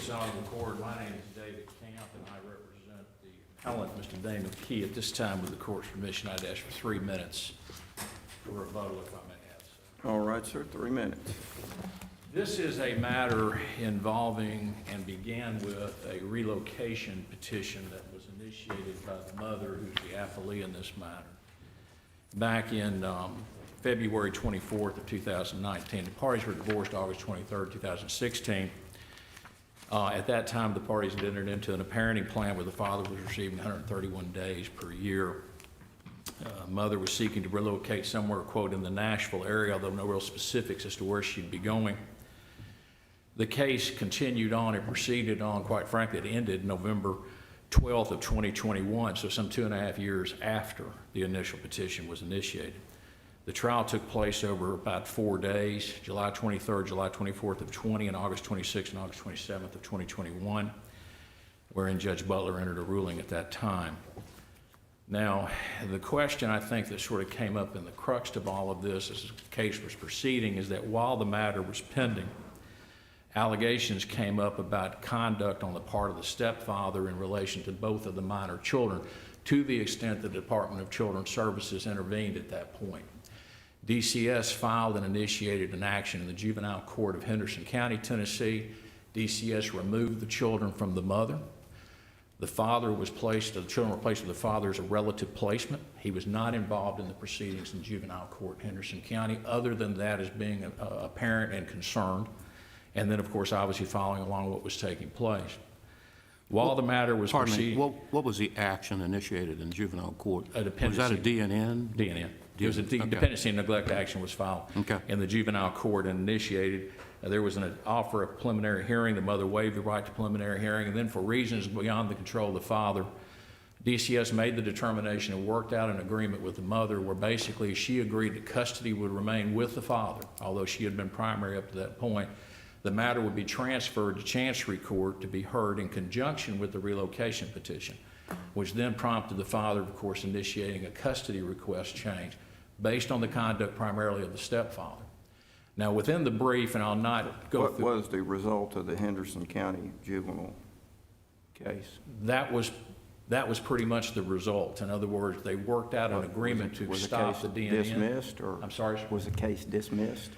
this on the record. My name is David Camp, and I represent the appellant, Mr. Daemon. At this time, with the court's permission, I'd ask for 3 minutes for rebuttal, if I may have so. All right, sir, 3 minutes. This is a matter involving and began with a relocation petition that was initiated by the mother, who's the appellee in this matter. Back in February 24th of 2019, the parties were divorced August 23rd, 2016. At that time, the parties had entered into a parenting plan where the father was receiving 131 days per year. Mother was seeking to relocate somewhere, quote, in the Nashville area, although no real specifics as to where she'd be going. The case continued on and proceeded on. Quite frankly, it ended November 12th of 2021, so some 2.5 years after the initial petition was initiated. The trial took place over about 4 days, July 23rd, July 24th of 20, and August 26th and August 27th of 2021, wherein Judge Butler entered a ruling at that time. Now, the question I think that sort of came up in the crux of all of this as the case was proceeding is that while the matter was pending, allegations came up about conduct on the part of the stepfather in relation to both of the minor children, to the extent the Department of Children's Services intervened at that point. DCS filed and initiated an action in the Juvenile Court of Henderson County, Tennessee. DCS removed the children from the mother. The children were placed with the father as a relative placement. He was not involved in the proceedings in Juvenile Court, Henderson County, other than that as being a parent and concerned. And then, of course, obviously following along what was taking place. While the matter was proceeding... What was the action initiated in juvenile court? A dependency. Was that a DNN? DNN. It was a dependency and neglect action was filed in the juvenile court and initiated. There was an offer of preliminary hearing. The mother waived the right to preliminary hearing. And then for reasons beyond the control of the father, DCS made the determination and worked out an agreement with the mother where basically she agreed that custody would remain with the father, although she had been primary up to that point. The matter would be transferred to Chancery Court to be heard in conjunction with the relocation petition, which then prompted the father, of course, initiating a custody request change based on the conduct primarily of the stepfather. Now, within the brief, and I'll not go through... What was the result of the Henderson County juvenile case? That was pretty much the result. In other words, they worked out an agreement to stop the DNN. Was the case dismissed, or I'm sorry? Was the case dismissed?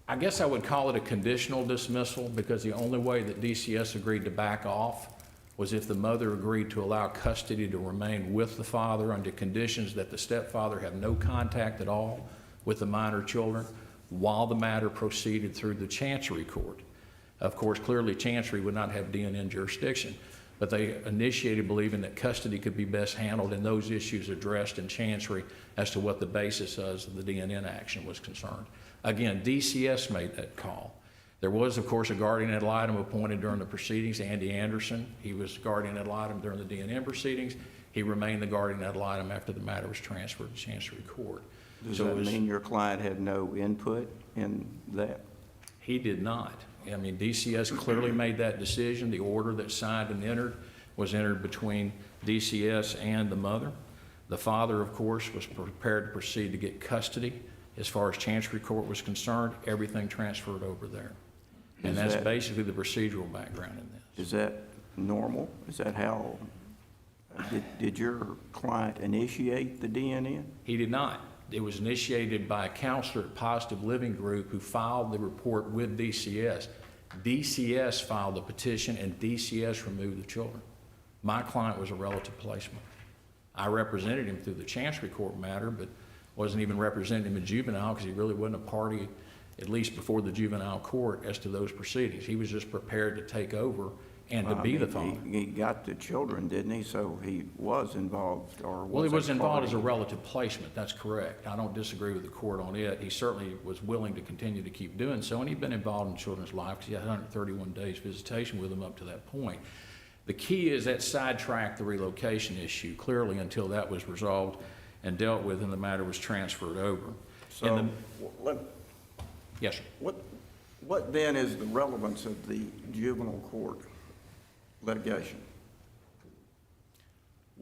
I guess I would call it a conditional dismissal because the only way that DCS agreed to back off was if the mother agreed to allow custody to remain with the father under conditions that the stepfather have no contact at all with the minor children while the matter proceeded through the Chancery Court. Of course, clearly Chancery would not have DNN jurisdiction, but they initiated believing that custody could be best handled and those issues addressed in Chancery as to what the basis of the DNN action was concerned. Again, DCS made that call. There was, of course, a guardian ad litem appointed during the proceedings, Andy Anderson. He was guardian ad litem during the DNN proceedings. He remained the guardian ad litem after the matter was transferred to Chancery Court. Does that mean your client had no input in that? He did not. I mean, DCS clearly made that decision. The order that's signed and entered was entered between DCS and the mother. The father, of course, was prepared to proceed to get custody. As far as Chancery Court was concerned, everything transferred over there. And that's basically the procedural background in this. Is that normal? Is that how, did your client initiate the DNN? He did not. It was initiated by a counselor at Positive Living Group who filed the report with DCS. DCS filed the petition and DCS removed the children. My client was a relative placement. I represented him through the Chancery Court matter, but wasn't even representing him in juvenile because he really wasn't a party, at least before the juvenile court, as to those proceedings. He was just prepared to take over and to be the father. He got the children, didn't he? So he was involved, or was well, he was involved as a relative placement. That's correct. I don't disagree with the court on it. He certainly was willing to continue to keep doing so, and he'd been involved in children's life because he had 131 days visitation with them up to that point. The key is that sidetracked the relocation issue clearly until that was resolved and dealt with, and the matter was transferred over. So, yes, sir. What then is the relevance of the juvenile court litigation?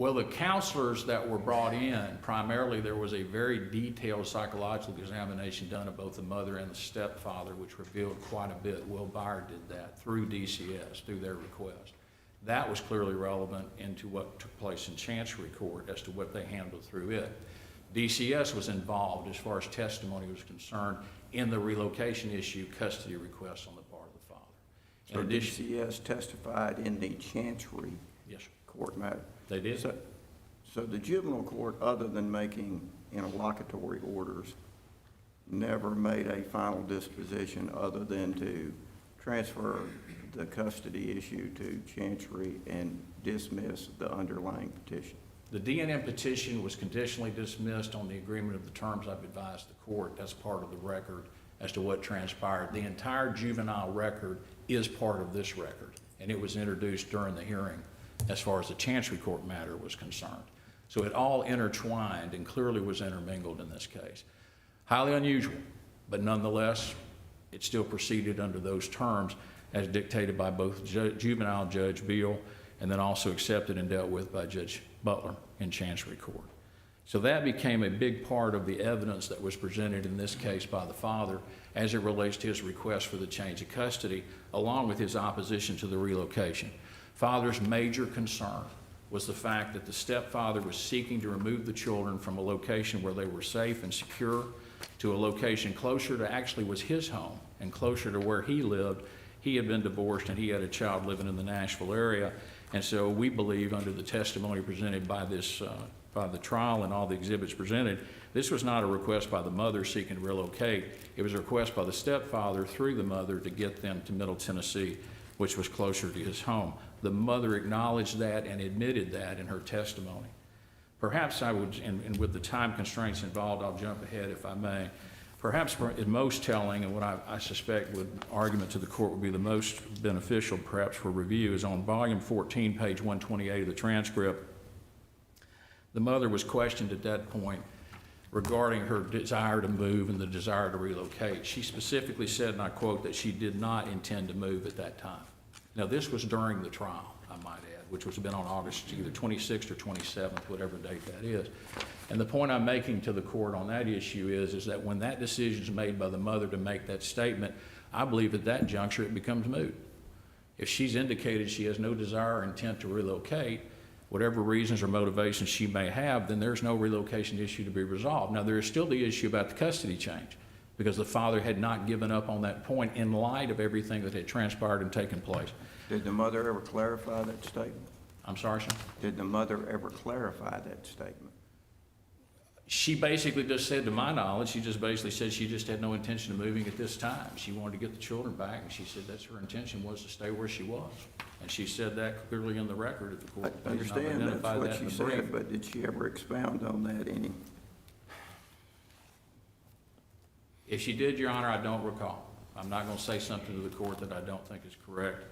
Well, the counselors that were brought in, primarily there was a very detailed psychological examination done of both the mother and the stepfather, which revealed quite a bit. Will Byer did that through DCS, through their request. That was clearly relevant into what took place in Chancery Court as to what they handled through it. DCS was involved as far as testimony was concerned in the relocation issue, custody requests on the part of the father. So In addition, DCS testified in the Chancery yes, sir, court matter. they did. So the juvenile court, other than making interlocutory orders, never made a final disposition other than to transfer the custody issue to Chancery and dismiss the underlying petition. The DNM petition was conditionally dismissed on the agreement of the terms I've advised the court. That's part of the record as to what transpired. The entire juvenile record is part of this record, and it was introduced during the hearing as far as the Chancery Court matter was concerned. So it all intertwined and clearly was intermingled in this case. Highly unusual, but nonetheless, it still proceeded under those terms as dictated by both juvenile Judge Beal and then also accepted and dealt with by Judge Butler in Chancery Court. So that became a big part of the evidence that was presented in this case by the father as it relates to his request for the change of custody, along with his opposition to the relocation. Father's major concern was the fact that the stepfather was seeking to remove the children from a location where they were safe and secure to a location closer to actually was his home and closer to where he lived. He had been divorced and he had a child living in the Nashville area. And so we believe under the testimony presented by this, by the trial and all the exhibits presented, this was not a request by the mother seeking to relocate. It was a request by the stepfather through the mother to get them to Middle Tennessee, which was closer to his home. The mother acknowledged that and admitted that in her testimony. Perhaps I would, and with the time constraints involved, I'll jump ahead if I may. Perhaps most telling, and what I suspect would argument to the court would be the most beneficial perhaps for review, is on volume 14, page 128 of the transcript. The mother was questioned at that point regarding her desire to move and the desire to relocate. She specifically said, and I quote, that she did not intend to move at that time. Now, this was during the trial, I might add, which was been on August either 26th or 27th, whatever date that is. And the point I'm making to the court on that issue is that when that decision is made by the mother to make that statement, I believe at that juncture it becomes moot. If she's indicated she has no desire or intent to relocate, whatever reasons or motivations she may have, then there's no relocation issue to be resolved. Now, there is still the issue about the custody change, because the father had not given up on that point in light of everything that had transpired and taken place. Did the mother ever clarify that statement? I'm sorry, sir? Did the mother ever clarify that statement? She basically just said, to my knowledge, she just basically said she just had no intention of moving at this time. She wanted to get the children back, and she said that's her intention was to stay where she was. And she said that clearly in the record at the court. I understand that's what she said, but did she ever expound on that any? If she did, Your Honor, I don't recall. I'm not going to say something to the court that I don't think is correct.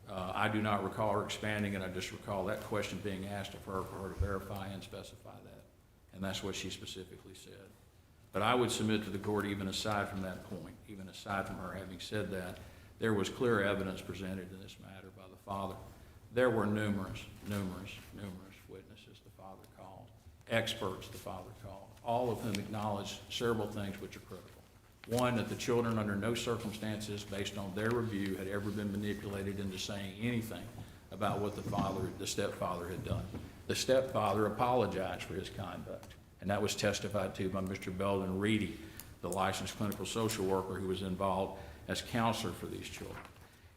I do not recall her expanding, and I just recall that question being asked of her for her to verify and specify that. And that's what she specifically said. But I would submit to the court, even aside from that point, even aside from her having said that, there was clear evidence presented in this matter by the father. There were numerous witnesses the father called, experts the father called, all of whom acknowledged several things which are critical. One, that the children under no circumstances, based on their review, had ever been manipulated into saying anything about what the stepfather had done. The stepfather apologized for his conduct, and that was testified to by Mr. Belden Reedy, the licensed clinical social worker who was involved as counselor for these children.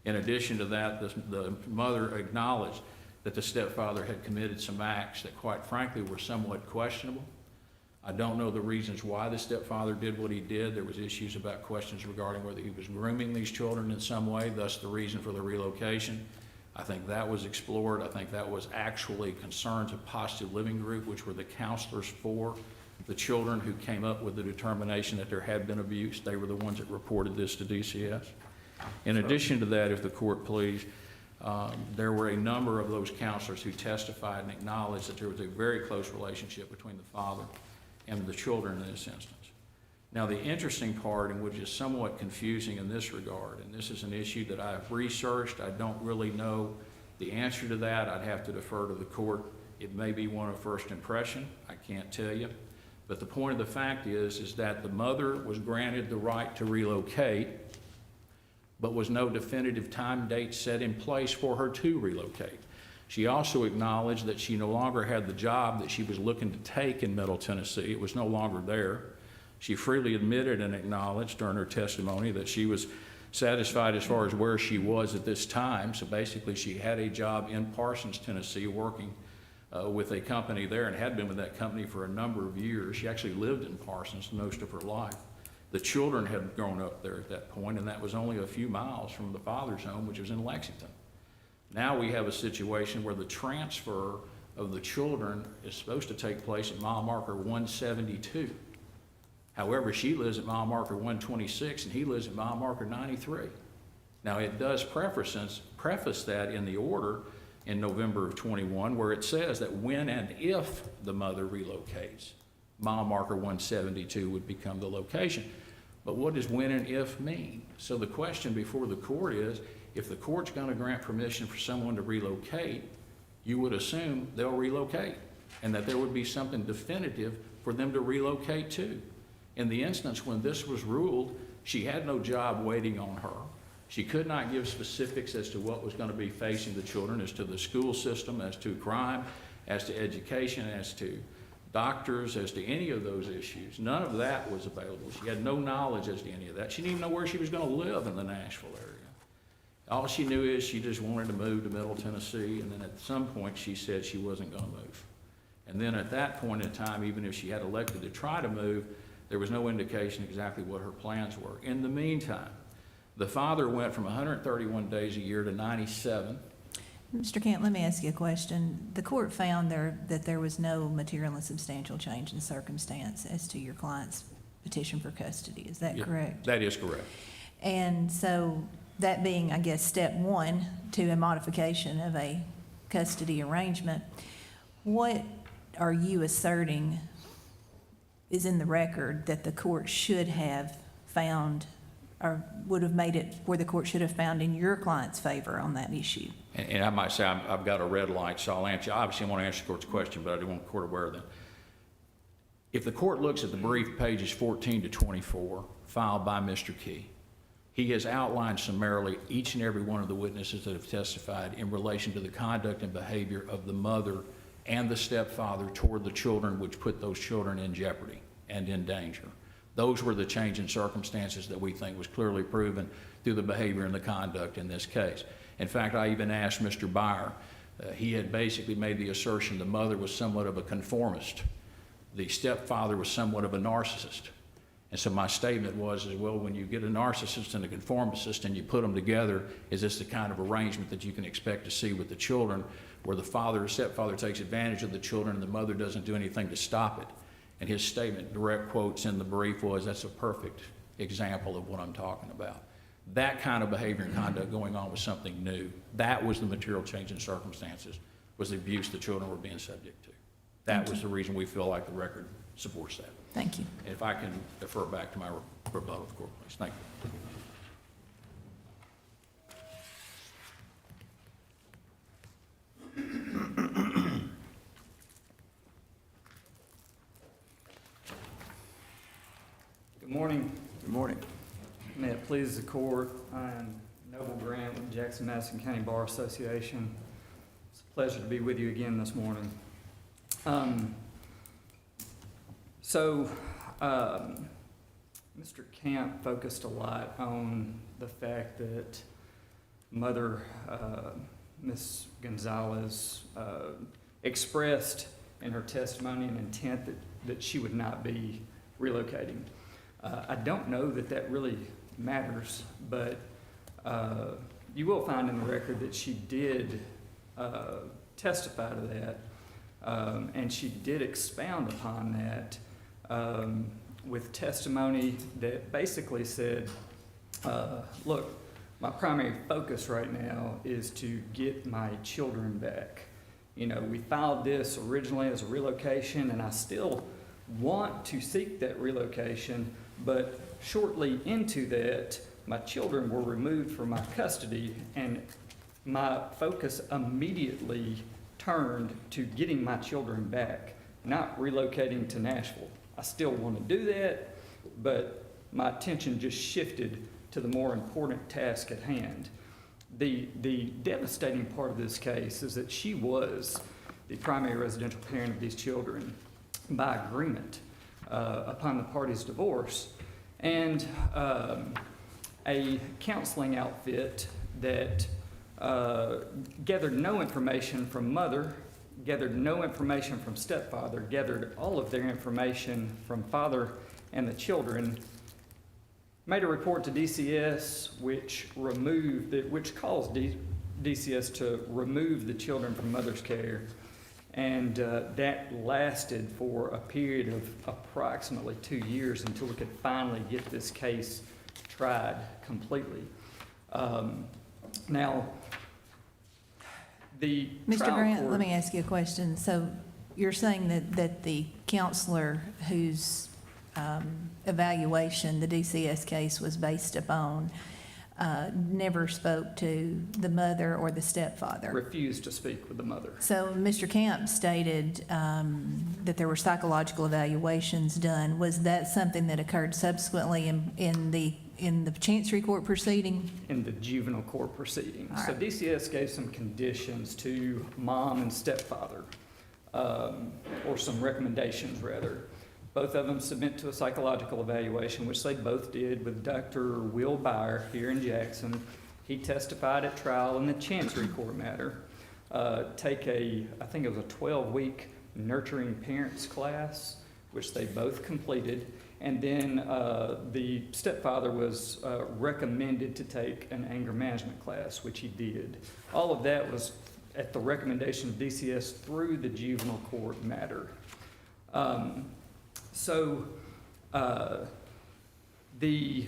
In addition to that, the mother acknowledged that the stepfather had committed some acts that, quite frankly, were somewhat questionable. I don't know the reasons why the stepfather did what he did. There was issues about questions regarding whether he was grooming these children in some way, thus the reason for the relocation. I think that was explored. I think that was actually concerns of positive living group, which were the counselors for the children who came up with the determination that there had been abuse. They were the ones that reported this to DCS. In addition to that, if the court please, there were a number of those counselors who testified and acknowledged that there was a very close relationship between the father and the children in this instance. Now, the interesting part, and which is somewhat confusing in this regard, and this is an issue that I've researched, I don't really know the answer to that. I'd have to defer to the court It may be one of first impression, I can't tell you. But the point of the fact is that the mother was granted the right to relocate, but was no definitive time date set in place for her to relocate. She also acknowledged that she no longer had the job that she was looking to take in Middle Tennessee. It was no longer there. She freely admitted and acknowledged during her testimony that she was satisfied as far as where she was at this time. So basically she had a job in Parsons, Tennessee, working with a company there, and had been with that company for a number of years. She actually lived in Parsons most of her life. The children had grown up there at that point, and that was only a few miles from the father's home, which was in Lexington. Now we have a situation where the transfer of the children is supposed to take place at mile marker 172. However, she lives at mile marker 126 and he lives at mile marker 93. Now it does preface that in the order in November of 21, where it says that when and if the mother relocates, mile marker 172 would become the location. But what does when and if mean? So the question before the court is, if the court's going to grant permission for someone to relocate, you would assume they'll relocate and that there would be something definitive for them to relocate to. In the instance when this was ruled, she had no job waiting on her. She could not give specifics as to what was going to be facing the children, as to the school system, as to crime, as to education, as to doctors, as to any of those issues. None of that was available. She had no knowledge as to any of that. She didn't even know where she was going to live in the Nashville area. All she knew is she just wanted to move to Middle Tennessee, and then at some point she said she wasn't going to move. And then at that point in time, even if she had elected to try to move, there was no indication exactly what her plans were. In the meantime, the father went from 131 days a year to 97. Mr. Kent, let me ask you a question. The court found that there was no material and substantial change in circumstance as to your client's petition for custody. Is that correct? That is correct. And so that being, I guess, step one to a modification of a custody arrangement, what are you asserting is in the record that the court should have found or would have made it where the court should have found in your client's favor on that issue? And I might say I've got a red light, so I'll answer. Obviously, I want to answer the court's question, but I do want the court aware of that. If the court looks at the brief pages 14 to 24 filed by Mr. Key, he has outlined summarily each and every one of the witnesses that have testified in relation to the conduct and behavior of the mother and the stepfather toward the children, which put those children in jeopardy and in danger. Those were the change in circumstances that we think was clearly proven through the behavior and the conduct in this case. In fact, I even asked Mr. Byer. He had basically made the assertion the mother was somewhat of a conformist. The stepfather was somewhat of a narcissist. And so my statement was, well, when you get a narcissist and a conformist and you put them together, is this the kind of arrangement that you can expect to see with the children, where the father or stepfather takes advantage of the children and the mother doesn't do anything to stop it? And his statement, direct quotes in the brief, was, that's a perfect example of what I'm talking about. That kind of behavior and conduct going on was something new. That was the material change in circumstances, was the abuse the children were being subject to. That was the reason we feel like the record supports that. Thank you. And if I can defer back to my rebuttal, of course, please. Thank you. Good morning. Good morning. May it please the court, I am Noble Grant with Jackson-Madison County Bar Association. It's a pleasure to be with you again this morning. Mr. Camp focused a lot on the fact that Mother, Ms. Gonzales, expressed in her testimony an intent that she would not be relocating. I don't know that that really matters, but you will find in the record that she did testify to that, and she did expound upon that with testimony that basically said, look, my primary focus right now is to get my children back. You know, we filed this originally as a relocation, and I still want to seek that relocation, but shortly into that, my children were removed from my custody, and my focus immediately turned to getting my children back, not relocating to Nashville. I still want to do that, but my attention just shifted to the more important task at hand. The devastating part of this case is that she was the primary residential parent of these children by agreement upon the parties' divorce. And a counseling outfit that gathered no information from mother, gathered no information from stepfather, gathered all of their information from father and the children, made a report to DCS which caused DCS to remove the children from mother's care. And that lasted for a period of approximately 2 years until we could finally get this case tried completely. Now, the Mr. trial Grant, court- let me ask you a question. So you're saying that the counselor whose evaluation the DCS case was based upon never spoke to the mother or the stepfather? refused to speak with the mother. So Mr. Camp stated that there were psychological evaluations done. Was that something that occurred subsequently in the Chancery Court proceeding? In the juvenile court proceedings. All So right. DCS gave some conditions to mom and stepfather, or some recommendations rather. Both of them submit to a psychological evaluation, which they both did with Dr. Will Byer here in Jackson. He testified at trial in the Chancery Court matter. Take I think it was a 12-week nurturing parents class, which they both completed. And then the stepfather was recommended to take an anger management class, which he did. All of that was at the recommendation of DCS through the juvenile court matter. So the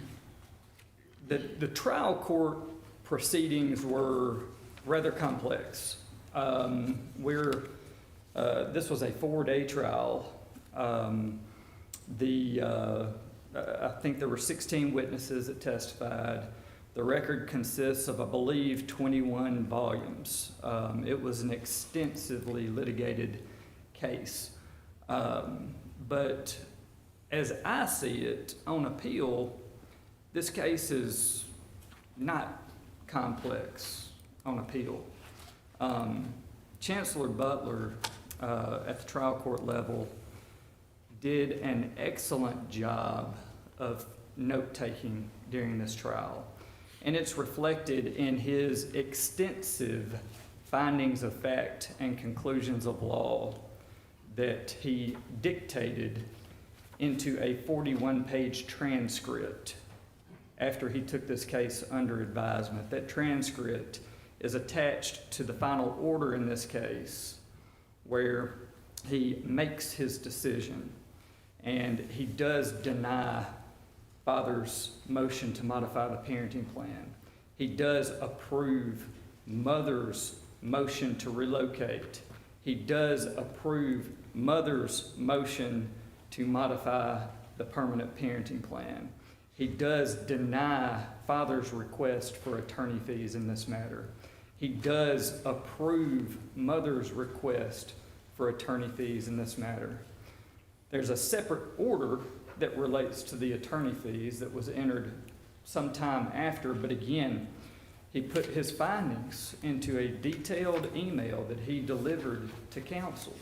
trial court proceedings were rather complex. This was a 4-day trial. I think there were 16 witnesses that testified. The record consists of, I believe, 21 volumes. It was an extensively litigated case. But as I see it, on appeal, this case is not complex on appeal. Chancellor Butler, at the trial court level, did an excellent job of note-taking during this trial. And it's reflected in his extensive findings of fact and conclusions of law that he dictated into a 41-page transcript after he took this case under advisement. That transcript is attached to the final order in this case, where he makes his decision. And he does deny father's motion to modify the parenting plan. He does approve mother's motion to relocate. He does approve mother's motion to modify the permanent parenting plan. He does deny father's request for attorney fees in this matter. He does approve mother's request for attorney fees in this matter. There's a separate order that relates to the attorney fees that was entered sometime after, but again, he put his findings into a detailed email that he delivered to counsel.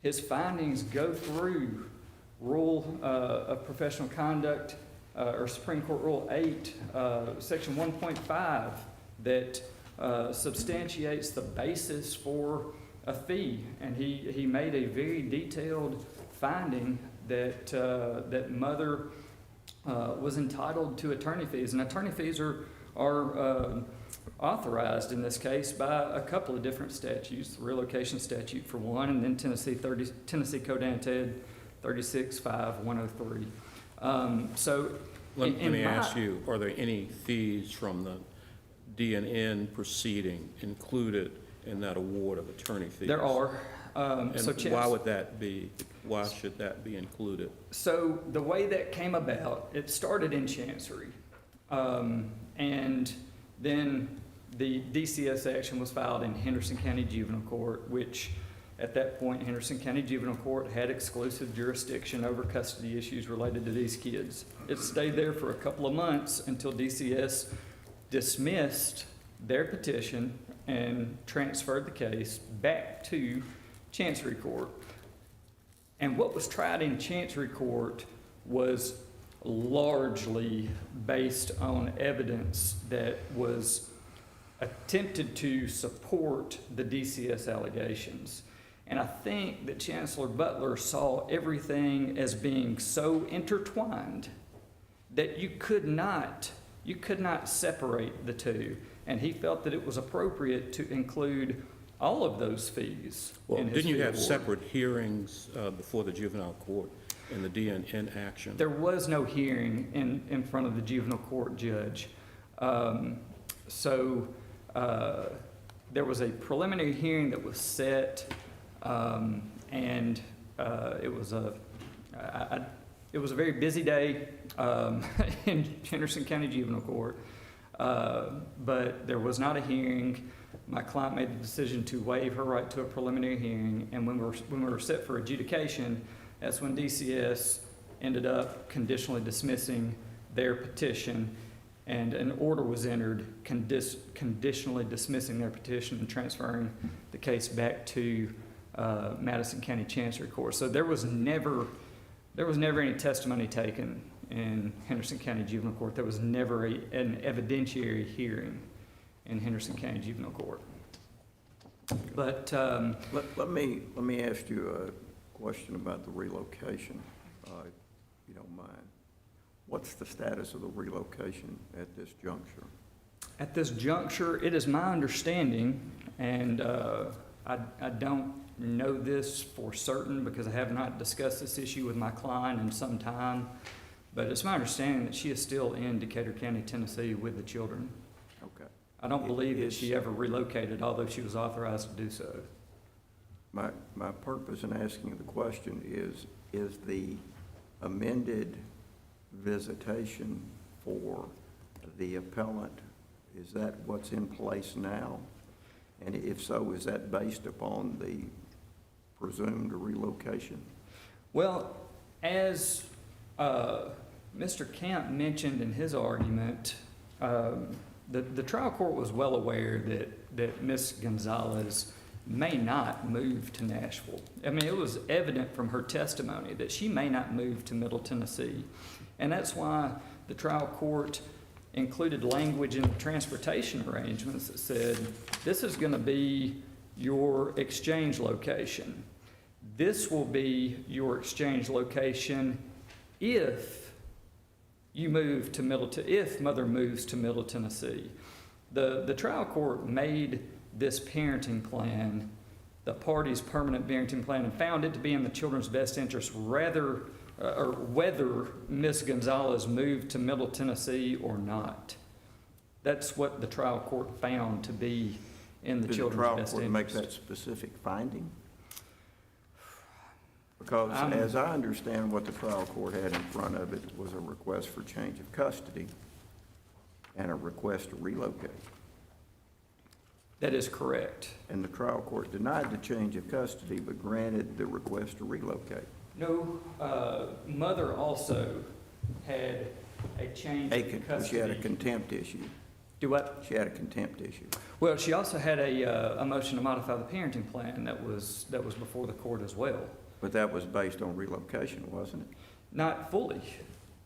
His findings go through Rule of Professional Conduct, or Supreme Court Rule 8, Section 1.5, that substantiates the basis for a fee. And he made a very detailed finding that that mother was entitled to attorney fees, and attorney fees are authorized in this case by a couple of different statutes, the relocation statute for one, and then Tennessee Code Annotated 36-5103. So Let me ask you, are there any fees from the D&N proceeding included in that award of attorney fees? There are. And why would that be? Why should that be included? So the way that came about, it started in Chancery. And then the DCS action was filed in Henderson County Juvenile Court, which at that point, Henderson County Juvenile Court had exclusive jurisdiction over custody issues related to these kids. It stayed there for a couple of months until DCS dismissed their petition and transferred the case back to Chancery Court. And what was tried in Chancery Court was largely based on evidence that was attempted to support the DCS allegations. And I think that Chancellor Butler saw everything as being so intertwined that you could not separate the two. And he felt that it was appropriate to include all of those fees Well, in his didn't you fee have award. separate hearings before the juvenile court in the DNN action? There was no hearing in front of the juvenile court judge. There was a preliminary hearing that was set, and it was a very busy day in Henderson County Juvenile Court, but there was not a hearing. My client made the decision to waive her right to a preliminary hearing, and when we were set for adjudication, that's when DCS ended up conditionally dismissing their petition, and an order was entered conditionally dismissing their petition and transferring the case back to Madison County Chancery Court. So there was never any testimony taken in Henderson County Juvenile Court. There was never an evidentiary hearing in Henderson County Juvenile Court. But Let me ask you a question about the relocation, if you don't mind. What's the status of the relocation at this juncture? at this juncture, it is my understanding, and I don't know this for certain because I have not discussed this issue with my client in some time, but it's my understanding that she is still in Decatur County, Tennessee with the children. Okay. I don't believe that she ever relocated, although she was authorized to do so. My purpose in asking the question is the amended visitation for the appellant, is that what's in place now? And if so, is that based upon the presumed relocation? Well, as Mr. Camp mentioned in his argument, the trial court was well aware that Ms. Gonzales may not move to Nashville. I mean, it was evident from her testimony that she may not move to Middle Tennessee. And that's why the trial court included language in the transportation arrangements that said, this is going to be your exchange location. This will be your exchange location if you move to if mother moves to Middle Tennessee. The trial court made this parenting plan the party's permanent parenting plan and found it to be in the children's best interest whether Ms. Gonzales moved to Middle Tennessee or not. That's what the trial court found to be in the children's best interest. Did the trial court make that specific finding? Because as I understand what the trial court had in front of it was a request for change of custody and a request to relocate. That is correct. And the trial court denied the change of custody but granted the request to relocate. No, mother also had a change of custody. She had a contempt issue. Do what? She had a contempt issue. Well, she also had a motion to modify the parenting plan that was before the court as well. But that was based on relocation, wasn't it? Not fully.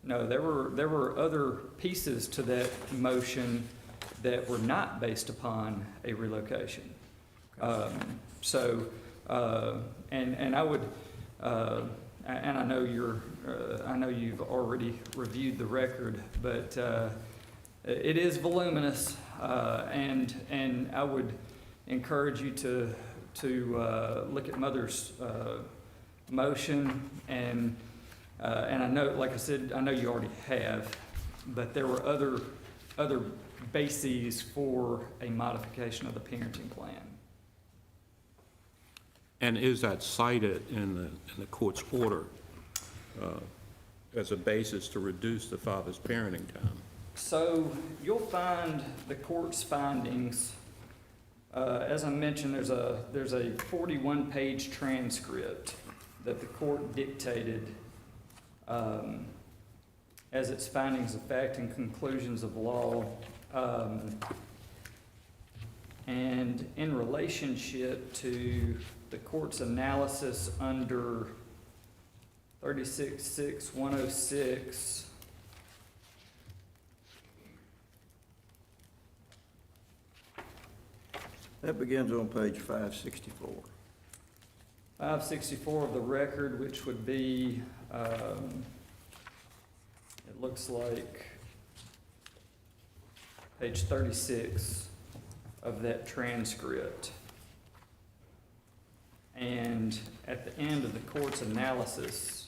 No, there were other pieces to that motion that were not based upon a relocation. And I would, and I know I know you've already reviewed the record, but it is voluminous, and I would encourage you to look at mother's motion, and I know, like I said, I know you already have, but there were other bases for a modification of the parenting plan. And is that cited in the court's order as a basis to reduce the father's parenting time? So you'll find the court's findings, as I mentioned, there's a 41-page transcript that the court dictated as its findings of fact and conclusions of law. And in relationship to the court's analysis under 36-6-106, That begins on page 564. 564 of the record, which would be, it looks like page 36 of that transcript. And at the end of the court's analysis,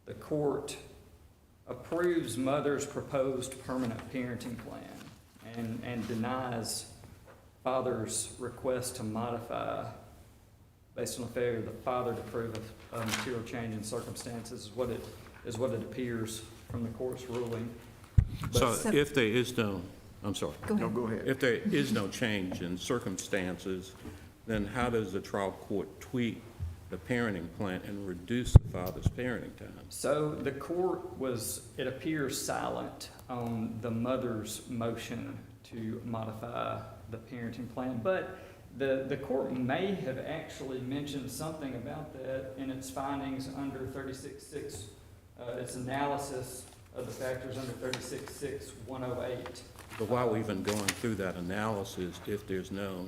the court approves mother's proposed permanent parenting plan and denies father's request to modify based on the failure of the father to prove a material change in circumstances is what it appears from the court's ruling. So So- if there is no, I'm sorry, Go No, ahead. go ahead. if there is no change in circumstances, then how does the trial court tweak the parenting plan and reduce the father's parenting time? So the court was, it appears, silent on the mother's motion to modify the parenting plan, but the court may have actually mentioned something about that in its findings under 36-6, its analysis of the factors under 36-6-108. But why are we even going through that analysis if there's no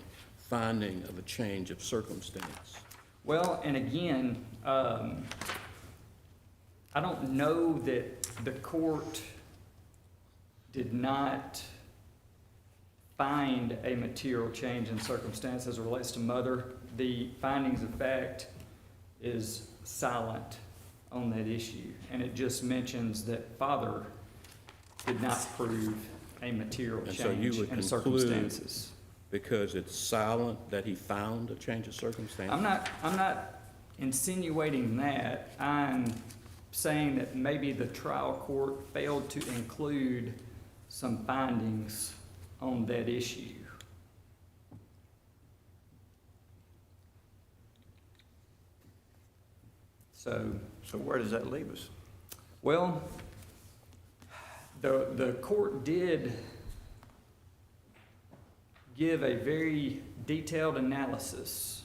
finding of a change of circumstance? Well, and again, I don't know that the court did not find a material change in circumstance as it relates to mother. The findings of fact is silent on that issue, and it just mentions that father did not prove a material And so you change would in conclude- circumstances. Because it's silent that he found a change of circumstance? I'm not insinuating that. I'm saying that maybe the trial court failed to include some findings on that issue. So, where does that leave us? well, the court did give a very detailed analysis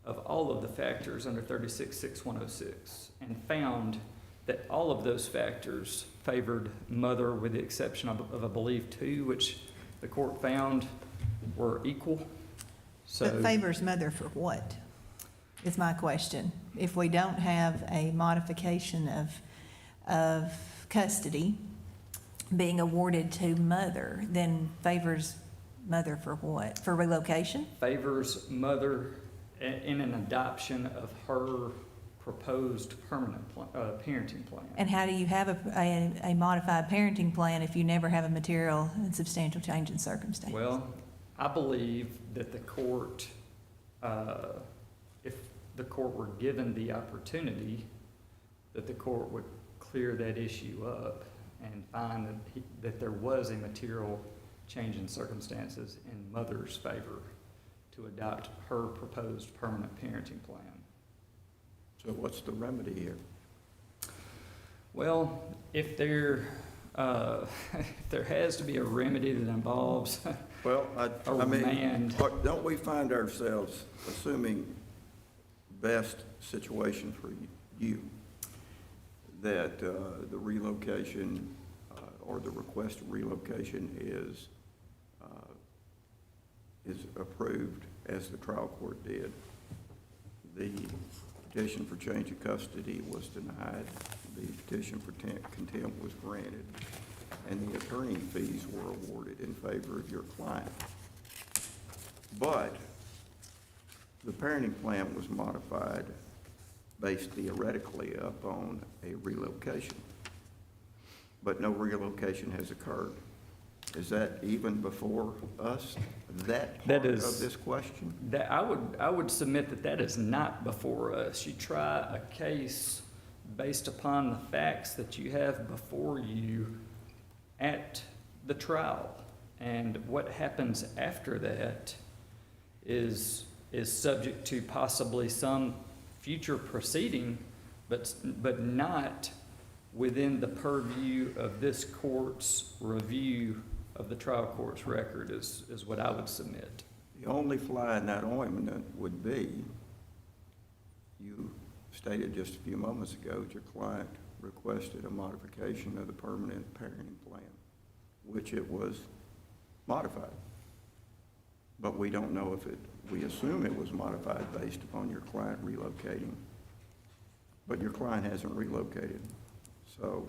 of all of the factors under 36-6-106 and found that all of those factors favored mother with the exception of I believe two, which the court found were equal. So, But favors mother for what, is my question. If we don't have a modification of custody being awarded to mother, then favors mother for what? For relocation? favors mother in an adoption of her proposed permanent parenting plan. And how do you have a modified parenting plan if you never have a material and substantial change in circumstance? Well, I believe that the court, if the court were given the opportunity, that the court would clear that issue up and find that there was a material change in circumstances in mother's favor to adopt her proposed permanent parenting plan. So what's the remedy here? Well, if there has to be a remedy that involves Well, a I mean, remand. don't we find ourselves, assuming best situation for you, that the relocation or the request of relocation is approved as the trial court did? The petition for change of custody was denied, the petition for contempt was granted, and the attorney fees were awarded in favor of your client. But the parenting plan was modified based theoretically upon a relocation. But no relocation has occurred. Is that even before us, that That part is- of this question? That, I would submit that that is not before us. You try a case based upon the facts that you have before you at the trial. And what happens after that is subject to possibly some future proceeding, but not within the purview of this court's review of the trial court's record is what I would submit. The only fly in that ointment would be, you stated just a few moments ago that your client requested a modification of the permanent parenting plan, which it was modified. But we don't know if we assume it was modified based upon your client relocating. But your client hasn't relocated. So,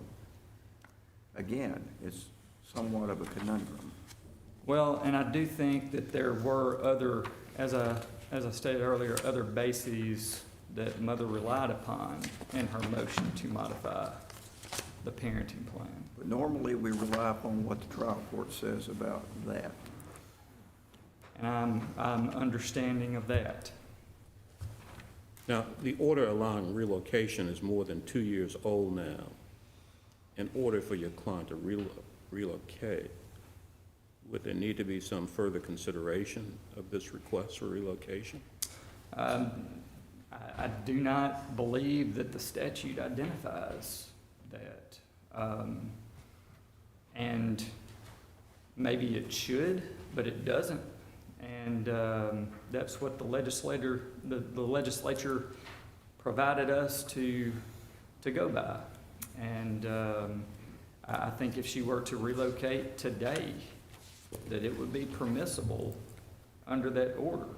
again, it's somewhat of a conundrum. Well, and I do think that there were other, as I stated earlier, other bases that Mother relied upon in her motion to modify the parenting plan. But normally, we rely upon what the trial court says about that. And I'm understanding of that. Now, the order allowing relocation is more than 2 years old now. In order for your client to relocate, would there need to be some further consideration of this request for relocation? I do not believe that the statute identifies that. And maybe it should, but it doesn't. And that's what the legislature provided us to go by. And I think if she were to relocate today, that it would be permissible under that order,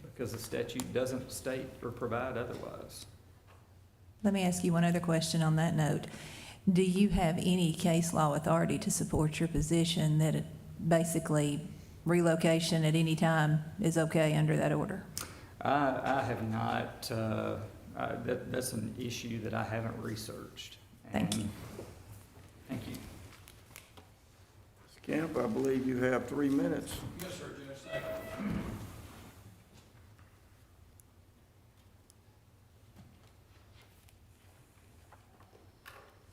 because the statute doesn't state or provide otherwise. Let me ask you one other question on that note. Do you have any case law authority to support your position that basically relocation at any time is okay under that order? I have not, that's an issue that I haven't researched. Thank you. And thank you. Ms. Camp, I believe you have 3 minutes. Yes, sir, Judge, thank you.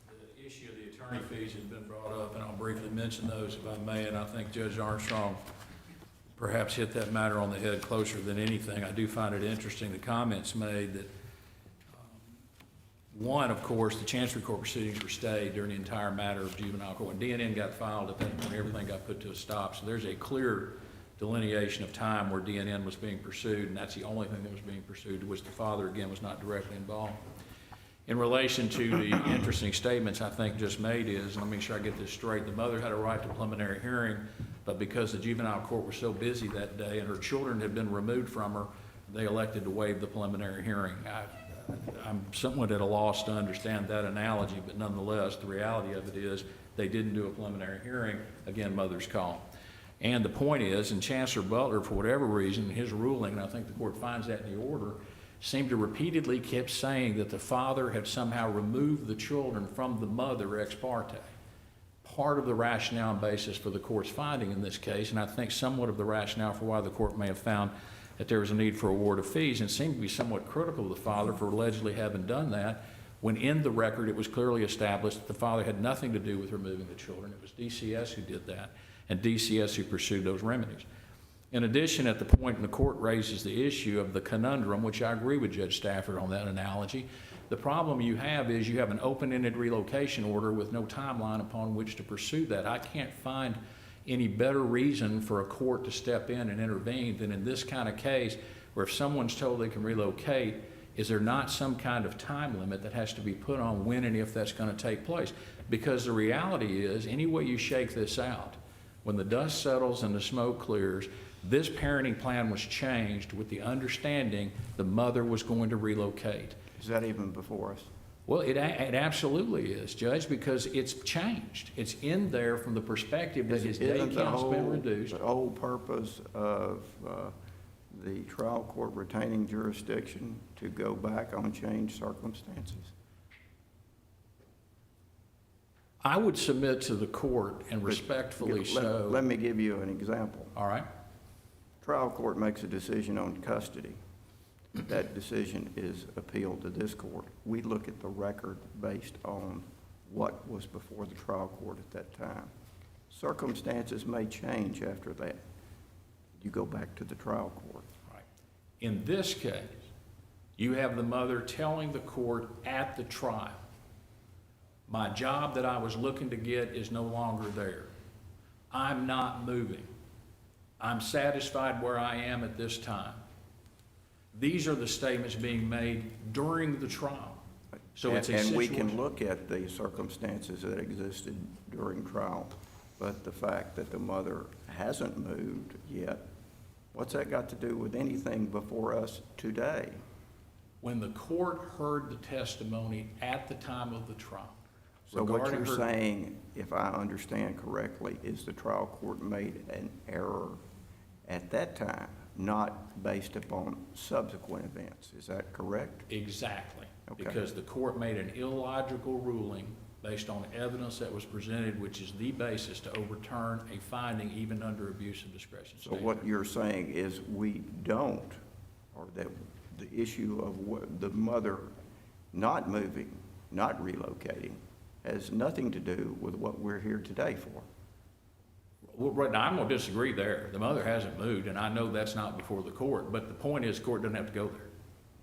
The issue of the attorney fees has been brought up, and I'll briefly mention those if I may, and I think Judge Armstrong perhaps hit that matter on the head closer than anything. I do find it interesting, the comments made that, one, of course, the Chancery Court proceedings were stayed during the entire matter of juvenile court. When DNN got filed, at that point, everything got put to a stop. So there's a clear delineation of time where DNN was being pursued, and that's the only thing that was being pursued, to which the father, again, was not directly involved. In relation to the interesting statements I think just made is, and let me make sure I get this straight, the mother had a right to preliminary hearing, but because the juvenile court was so busy that day and her children had been removed from her, they elected to waive the preliminary hearing. I'm somewhat at a loss to understand that analogy, but nonetheless, the reality of it is they didn't do a preliminary hearing, again, mother's call. And the point is, and Chancellor Butler, for whatever reason, his ruling, and I think the court finds that in the order, seemed to repeatedly kept saying that the father had somehow removed the children from the mother ex parte. Part of the rationale and basis for the court's finding in this case, and I think somewhat of the rationale for why the court may have found that there was a need for award of fees, and seemed to be somewhat critical of the father for allegedly having done that, when in the record it was clearly established that the father had nothing to do with removing the children. It was DCS who did that, and DCS who pursued those remedies. In addition, at the point when the court raises the issue of the conundrum, which I agree with Judge Stafford on that analogy, the problem you have is you have an open-ended relocation order with no timeline upon which to pursue that. I can't find any better reason for a court to step in and intervene than in this kind of case, where if someone's told they can relocate, is there not some kind of time limit that has to be put on when and if that's going to take place? Because the reality is, any way you shake this out, when the dust settles and the smoke clears, this parenting plan was changed with the understanding the mother was going to relocate. Is that even before us? Well, it absolutely is, Judge, because it's changed. It's in there from the perspective that his day Isn't count's been reduced. the whole purpose of the trial court retaining jurisdiction to go back on changed circumstances? I would submit to the court, and respectfully so. Let me give you an example. All right? Trial court makes a decision on custody. That decision is appealed to this court. We look at the record based on what was before the trial court at that time. Circumstances may change after that. You go back to the trial court. Right. In this case, you have the mother telling the court at the trial, my job that I was looking to get is no longer there. I'm not moving. I'm satisfied where I am at this time. These are the statements being made during the trial. So it's a And we situation. can look at the circumstances that existed during trial, but the fact that the mother hasn't moved yet, what's that got to do with anything before us today? When the court heard the testimony at the time of the trial. So what regarding you're her- saying, if I understand correctly, is the trial court made an error at that time, not based upon subsequent events. Is that correct? Exactly. Okay. Because the court made an illogical ruling based on evidence that was presented, which is the basis to overturn a finding even under abuse of discretion So standard. what you're saying is we don't, or that the issue of what the mother not moving, not relocating, has nothing to do with what we're here today for. Well, right now, I'm going to disagree there. The mother hasn't moved, and I know that's not before the court, but the point is, the court doesn't have to go there.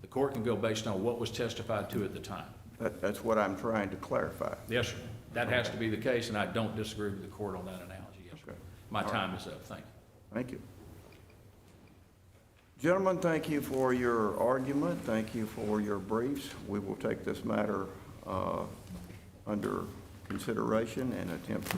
The court can go based on what was testified to at the time. That's what I'm trying to clarify. Yes, sir. That has to be the case, and I don't disagree with the court on that analogy. Yes, sir. Okay. My All time is up. Thank you. Thank you. Gentlemen, thank you for your argument. Thank you for your briefs. We will take this matter under consideration and attempt